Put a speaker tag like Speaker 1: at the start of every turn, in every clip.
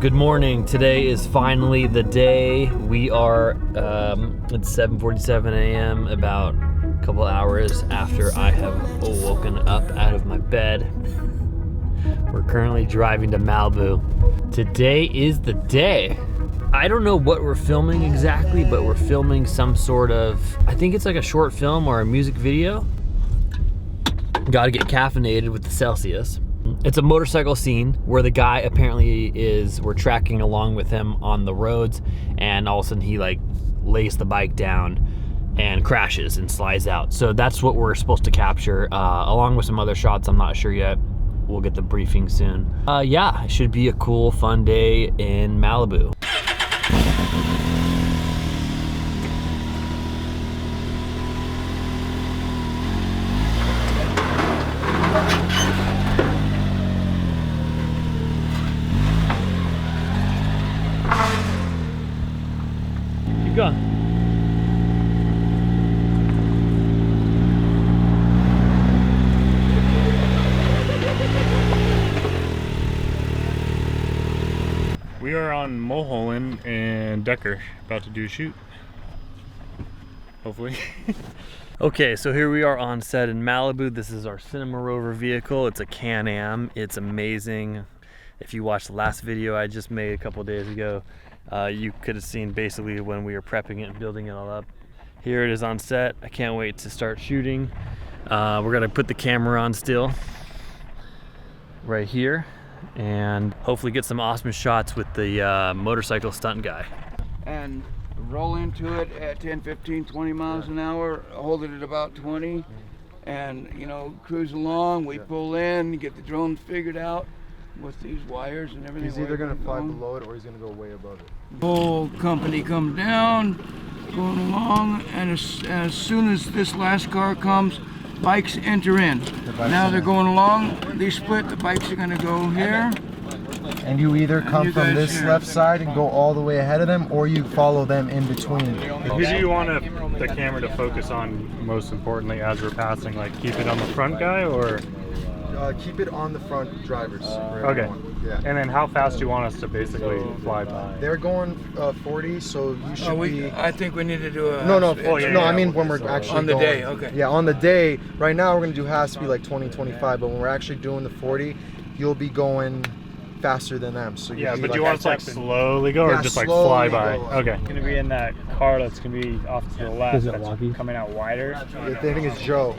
Speaker 1: Good morning. Today is finally the day. We are it's 7:47 a.m. about a couple hours after I have woken up out of my bed. We're currently driving to Malibu. Today is the day. I don't know what we're filming exactly, but we're filming some sort of, I think it's like a short film or a music video. Gotta get caffeinated with the Celsius. It's a motorcycle scene where the guy apparently we're tracking along with him on the roads, and all of a sudden he like lays the bike down and crashes and slides out. So that's what we're supposed to capture, along with some other shots. I'm not sure yet. We'll get the briefing soon. Yeah, it should be a cool, fun day in Malibu. Keep going.
Speaker 2: We are on Mulholland and Decker, about to do a shoot, hopefully.
Speaker 1: Okay, so here we are on set in Malibu. This is our Cinema Rover vehicle. It's a Can-Am. It's amazing. If you watched the last video I just made a couple days ago, you could have seen basically when we were prepping it and building it all up. Here it is on set. I can't wait to start shooting. We're gonna put the camera on still right here and hopefully get some awesome shots with the motorcycle stunt guy.
Speaker 3: And roll into it at 10, 15, 20 miles an hour, hold it at about 20, and you know, cruise along. We pull in, get the drone figured out with these wires and everything.
Speaker 4: He's either going to fly below it or he's going to go way above it.
Speaker 3: Whole company come down, going along, and as soon as this last car comes, bikes enter in. Now they're going along, they split, the bikes are going to go here.
Speaker 4: And you either come from this left side and go all the way ahead of them, or you follow them in between.
Speaker 2: Who do you want the camera to focus on most importantly as we're passing? Like keep it on the front guy or?
Speaker 4: Keep it on the front drivers.
Speaker 2: Okay. Yeah. And then how fast do you want us to basically fly by?
Speaker 4: They're going 40, so you should be...
Speaker 3: I think we need to do a...
Speaker 4: No, I mean when we're actually
Speaker 3: on the
Speaker 4: going,
Speaker 3: day, okay.
Speaker 4: Yeah, on the day. Right now we're going to do has to be like 20, 25, but when we're actually doing the 40, you'll be going faster than them. So
Speaker 2: yeah, but
Speaker 4: like,
Speaker 2: you want us to like slowly go or just like fly by? Okay.
Speaker 5: It's going to be in that car that's going to be off to the left, that's coming out wider.
Speaker 4: I think it's Joe.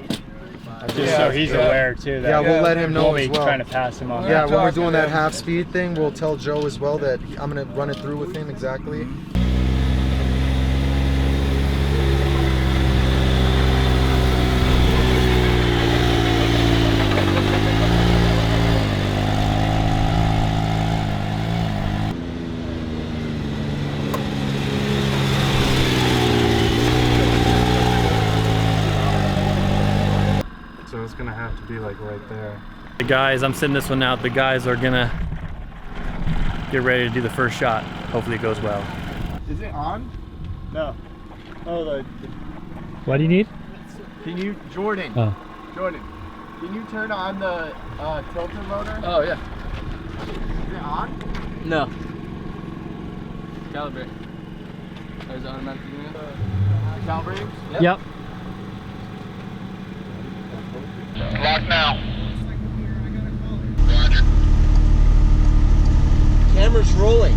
Speaker 5: Just so he's aware too. That
Speaker 4: we'll let him know
Speaker 5: we'll
Speaker 4: as
Speaker 5: be
Speaker 4: well.
Speaker 5: trying to pass him on.
Speaker 4: Yeah, when we're doing that half speed thing, we'll tell Joe as well that I'm going to run it through with him exactly.
Speaker 2: So it's gonna have to be like right there.
Speaker 1: The guys, I'm sending this one out. The guys are gonna get ready to do the first shot. Hopefully it goes well.
Speaker 4: Is it on? No. Oh,
Speaker 1: What do you need?
Speaker 4: Can you, Jordan?
Speaker 1: Oh.
Speaker 4: Jordan, can you turn on the tilter motor?
Speaker 6: Oh, yeah.
Speaker 4: Is it on?
Speaker 6: No. Calibrate. Or is it automatically doing it?
Speaker 4: Calibrate?
Speaker 1: Yep.
Speaker 7: Lock now.
Speaker 4: Camera's rolling.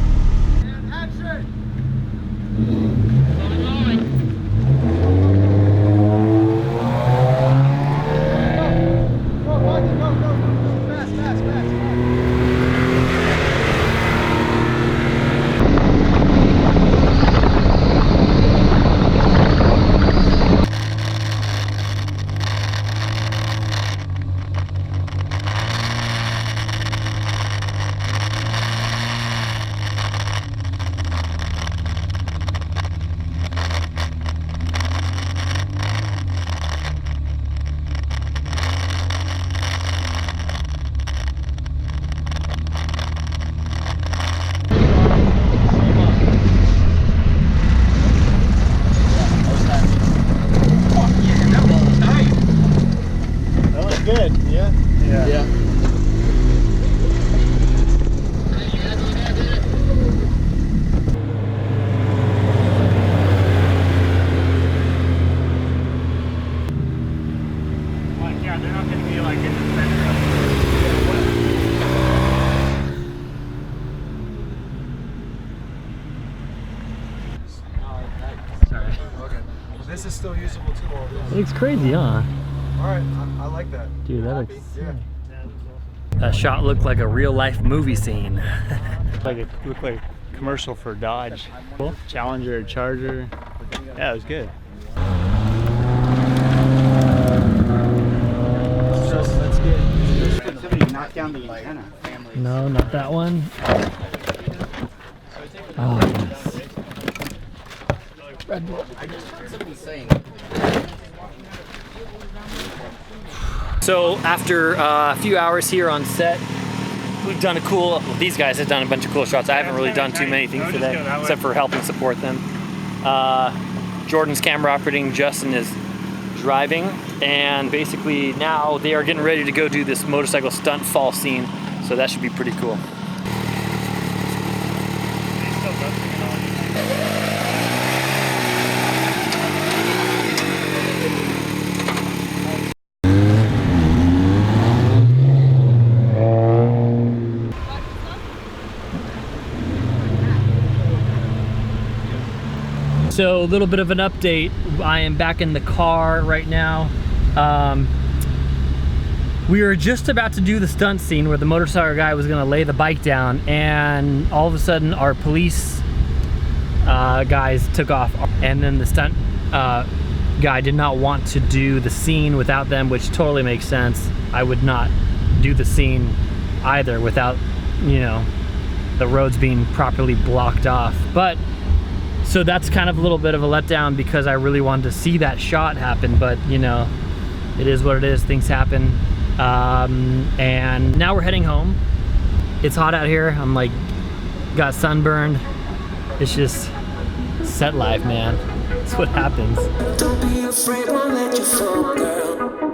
Speaker 4: still usable too. All this.
Speaker 1: It looks crazy, huh?
Speaker 4: All right, I like that.
Speaker 1: Dude, that looks.
Speaker 4: Yeah.
Speaker 1: That shot looked like a real life movie scene.
Speaker 5: Like it looked like a commercial for Dodge. Challenger, Charger. Yeah, it was good.
Speaker 6: That's good. Somebody knocked down the antenna.
Speaker 1: No, not that one. Oh, yes. Red Bull.
Speaker 6: I just heard somebody saying.
Speaker 1: So after a few hours here on set, we've done well, these guys have done a bunch of cool shots. I haven't really done too many things today, except for help and support them. Jordan's camera operating, Justin is driving, and basically now they are getting ready to go do this motorcycle stunt fall scene, so that should be pretty cool. So a little bit of an update. I am back in the car right now. We were just about to do the stunt scene where the motorcycle guy was gonna lay the bike down, and all of a sudden our police guys took off, and then the stunt guy did not want to do the scene without them, which totally makes sense. I would not do the scene either without, you know, the roads being properly blocked off. But so that's kind of a little bit of a letdown because I really wanted to see that shot happen, but you know, it is what it is, things happen. And now we're heading home. It's hot out here, I'm like, got sunburned. It's just set life, man. That's what happens.
Speaker 8: Don't be afraid, won't let you fall, girl.